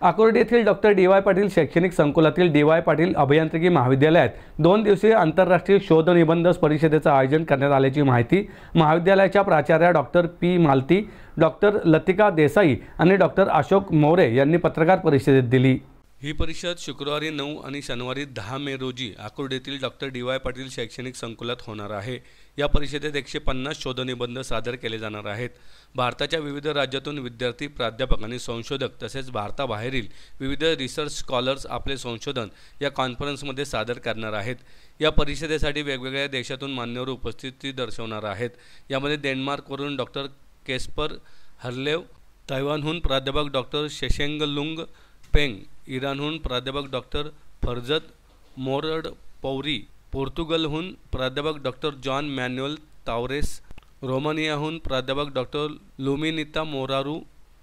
अकोर्डी येथील doctor D Y. Patil शैक्षणिक संकुलातील डी.वाय. पाटील अभियांत्रिकी महाविद्यालयात 2 दिवसीय आंतरराष्ट्रीय शोध निबंध परिषदेचे आयोजन करण्यात आल्याची माहिती महाविद्यालयाच्या प्राचार्या doctor P. Malti, doctor Latika Desai आणि डॉक्टर अशोक मोरे यांनी पत्रकार परिषदेत दिली। ही परिषद शुक्रवारी 9 आणि शनिवारी 10 मे रोजी अकोर्डी येथील डॉक्टर डी.वाय. पाटील शैक्षणिक संकुलात होणार आहे। या परिषदेत 150 शोधनिबंध सादर केले जाणार आहेत। भारताच्या विविध राज्यातून विद्यार्थी, प्राध्यापक आणि संशोधक तसेच भारताबाहेरील विविध रिसर्च स्कॉलर्स आपले संशोधन या कॉन्फरन्समध्ये सादर करणार आहेत। या परिषदेसाठी वेगवेगळ्या देशातून मान्यवर उपस्थिती दर्शवणार आहेत। यामध्ये डेन्मार्कवरून डॉक्टर केस्पर हर्लेव, तैवानहून प्राध्यापक डॉक्टर शेशेंगलुंग पेंग, इराणहून प्राध्यापक डॉक्टर फरजत मोरडपौरी, पोर्तुगलहून प्राध्यापक डॉक्टर जॉन मॅन्युअल तावरेस, रोमानियाहून प्राध्यापक डॉक्टर लुमिनिता मोरारू,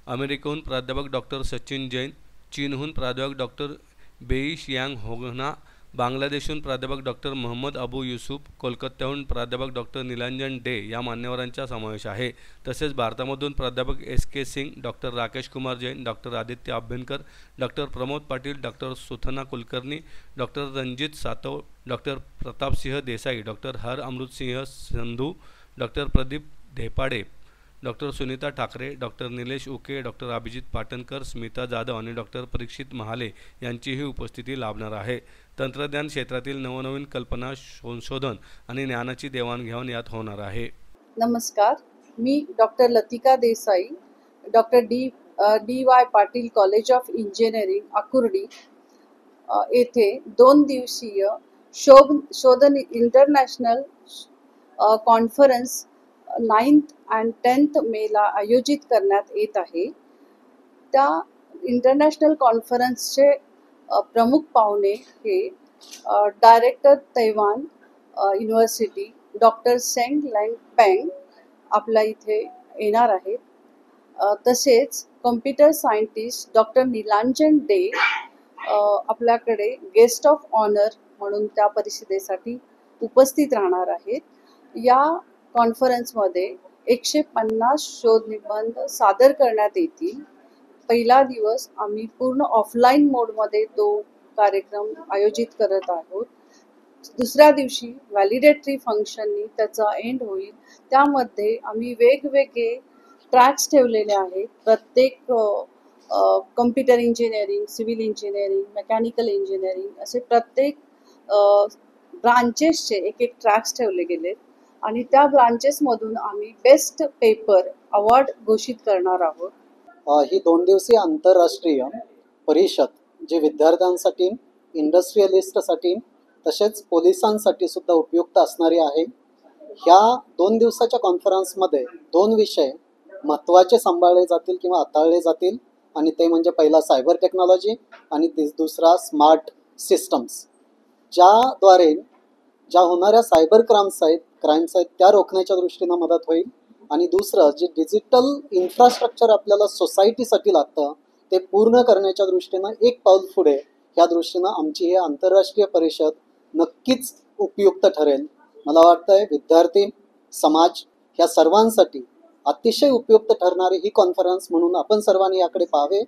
अमेरिकेहून प्राध्यापक डॉक्टर सचिन जैन, चीनहून प्राध्यापक डॉक्टर बेईश यांग होगना, बांगलादेशहून प्राध्यापक डॉक्टर मोहम्मद अबू युसुफ, कोलकात्याहून प्राध्यापक डॉक्टर नीलांजन डे या मान्यवरांचा समावेश आहे। तसेच भारतामधून प्राध्यापक S K. Singh, doctor Rakesh Kumar Jain, doctor Aditya Abhyankar, doctor Pramod Patil, doctor Suthana Kulkarni, doctor Ranjit Satav, doctor Pratapsinh Desai, doctor Har Amrit Singh Sandhu, doctor Pradeep Dhepade, doctor Sunita Thakare, doctor Nilesh Uke, doctor Abhijit Patankar, Smita Jadhav आणि डॉक्टर परीक्षित महाले यांचीही उपस्थिती लाभणार आहे। तंत्रज्ञान क्षेत्रातील नवनवीन कल्पना, संशोधन आणि ज्ञानाची देवाणघेवाण यात होणार आहे। नमस्कार, मी doctor Latika Desai, doctor D Y. Patil college of engineering Akurdi येथे 2 दिवसीय शोध international conference 9th and 10th मेला आयोजित करण्यात येत आहे। त्या इंटरनॅशनल कॉन्फरन्सचे प्रमुख पाहुणे हे director Taiwan university doctor Seng Lang Peng आपल्या इथे येणार आहेत। तसेच computer scientist doctor Nilanjan Dey आपल्याकडे गेस्ट ऑफ ऑनर म्हणून त्या परिषदेसाठी उपस्थित राहणार आहेत। या कॉन्फरन्समध्ये 150 शोध निबंध सादर करण्यात येतील। पहिला दिवस आम्ही पूर्ण ऑफलाईन मोडमध्ये तो कार्यक्रम आयोजित करत आहोत। दुसऱ्या दिवशी व्हॅलिडेटरी फंक्शननी त्याचा एंड होईल। त्यामध्ये आम्ही वेगवेगळे ट्रॅक्स ठेवलेले आहेत। प्रत्येक computer engineering, civil engineering, mechanical engineering असे प्रत्येक ब्रांचेसचे एक ट्रॅक्स ठेवले गेलेत आणि त्या ब्रांचेसमधून आम्ही बेस्ट पेपर अवॉर्ड घोषित करणार आहोत। ही 2 दिवसीय आंतरराष्ट्रीय परिषद जी विद्यार्थ्यांसाठी, इंडस्ट्रियलिस्टसाठी तसेच पोलिसांसाठी सुद्धा उपयुक्त असणारी आहे। ह्या 2 दिवसाच्या कॉन्फरन्समध्ये 2 विषय महत्त्वाचे सांभाळले जातील किंवा हाताळले जातील आणि ते म्हणजे पहिला सायबर टेक्नॉलॉजी आणि दुसरा स्मार्ट सिस्टम्स, ज्याद्वारे ज्या होणाऱ्या सायबर क्राइम्स आहेत त्या रोखण्याच्या दृष्टीनं मदत होईल आणि दुसरं जे डिजिटल इन्फ्रास्ट्रक्चर आपल्याला सोसायटीसाठी लागतं ते पूर्ण करण्याच्या दृष्टीनं एक पाऊल पुढे ह्या दृष्टीनं आमची ही आंतरराष्ट्रीय परिषद नक्कीच उपयुक्त ठरेल। मला वाटतंय विद्यार्थी, समाज ह्या सर्वांसाठी अतिशय उपयुक्त ठरणारी ही कॉन्फरन्स म्हणून आपण सर्वांनी याकडे पाहावे